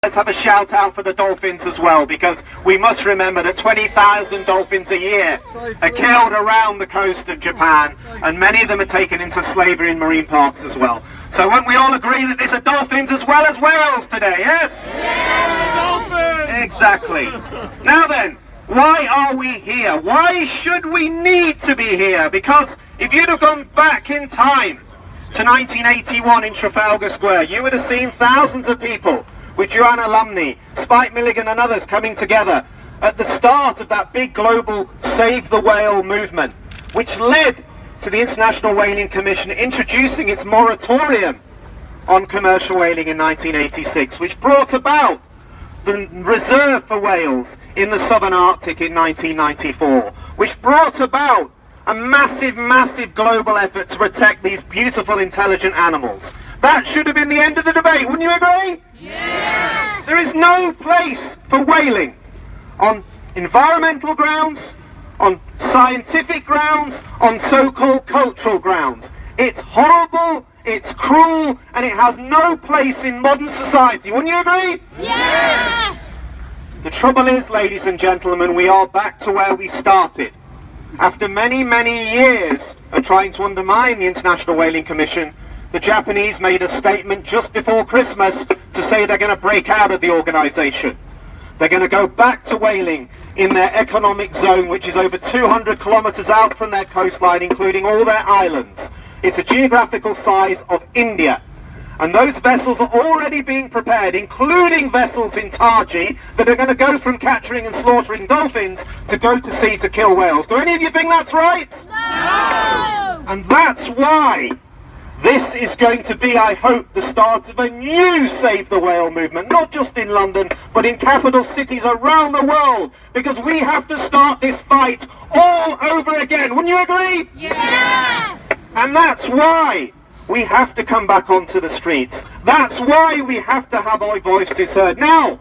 Let's have a shout out for the dolphins as well, because we must remember that 20,000 dolphins a year are killed around the coast of Japan, and many of them are taken into slavery in marine parks as well. So won't we all agree that there's dolphins as well as whales today, yes? Dolphins! Exactly. Now then, why are we here? Why should we need to be here? Because if you'd have gone back in time to 1981 in Trafalgar Square, you would have seen thousands of people with UN alumni, Spike Milligan and others coming together at the start of that big global Save the Whale movement, which led to the International Whaling Commission introducing its moratorium on commercial whaling in 1986, which brought about the reserve for whales in the Southern Arctic in 1994, which brought about a massive, massive global effort to protect these beautiful, intelligent animals. That should have been the end of the debate, wouldn't you agree? Yes! There is no place for whaling on environmental grounds, on scientific grounds, on so-called cultural grounds. It's horrible, it's cruel, and it has no place in modern society. Wouldn't you agree? Yes! The trouble is, ladies and gentlemen, we are back to where we started. After many, many years of trying to undermine the International Whaling Commission, the Japanese made a statement just before Christmas to say they're going to break out of the organisation. They're going to go back to whaling in their economic zone, which is over 200 kilometres out from their coastline, including all their islands. It's a geographical size of India. And those vessels are already being prepared, including vessels in Taji, that are going to go from capturing and slaughtering dolphins to go to sea to kill whales. Do any of you think that's right? No! And that's why this is going to be, I hope, the start of a new Save the Whale movement, not just in London, but in capital cities around the world, because we have to start this fight all over again. Wouldn't you agree? Yes! And that's why we have to come back onto the streets. That's why we have to have our voices heard. Now,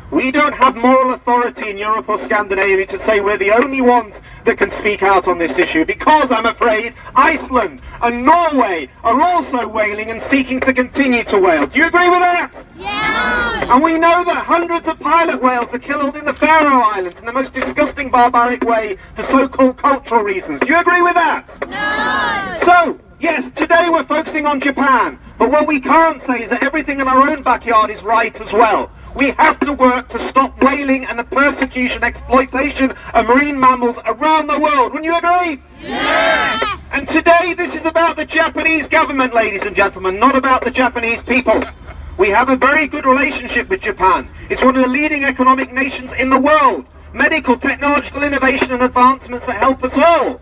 we don't have moral authority in Europe or Scandinavia to say we're the only ones that can speak out on this issue, because I'm afraid Iceland and Norway are also whaling and seeking to continue to whale. Do you agree with that? Yes! And we know that hundreds of pilot whales are killed in the Faroe Islands in the most disgusting, barbaric way for so-called cultural reasons. Do you agree with that? No! So, yes, today we're focusing on Japan, but what we can't say is that everything in our own backyard is right as well. We have to work to stop whaling and the persecution, exploitation of marine mammals around the world. Wouldn't you agree? Yes! And today this is about the Japanese government, ladies and gentlemen, not about the Japanese people. We have a very good relationship with Japan. It's one of the leading economic nations in the world. Medical, technological innovation and advancements that help us all.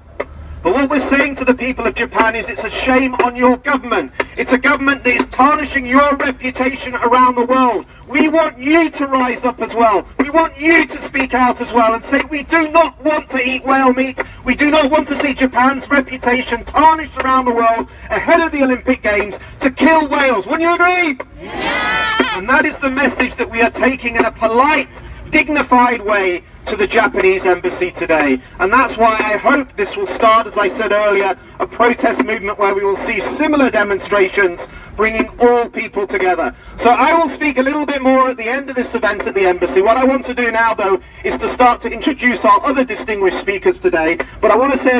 But what we're saying to the people of Japan is it's a shame on your government. It's a government that is tarnishing your reputation around the world. We want you to rise up as well. We want you to speak out as well and say we do not want to eat whale meat. We do not want to see Japan's reputation tarnished around the world ahead of the Olympic Games to kill whales. Wouldn't you agree? Yes! And that is the message that we are taking in a polite, dignified way to the Japanese embassy today. And that's why I hope this will start, as I said earlier, a protest movement where we will see similar demonstrations bringing all people together. So I will speak a little bit more at the end of this event at the embassy. What I want to do now, though, is to start to introduce our other distinguished speakers today. But I want to say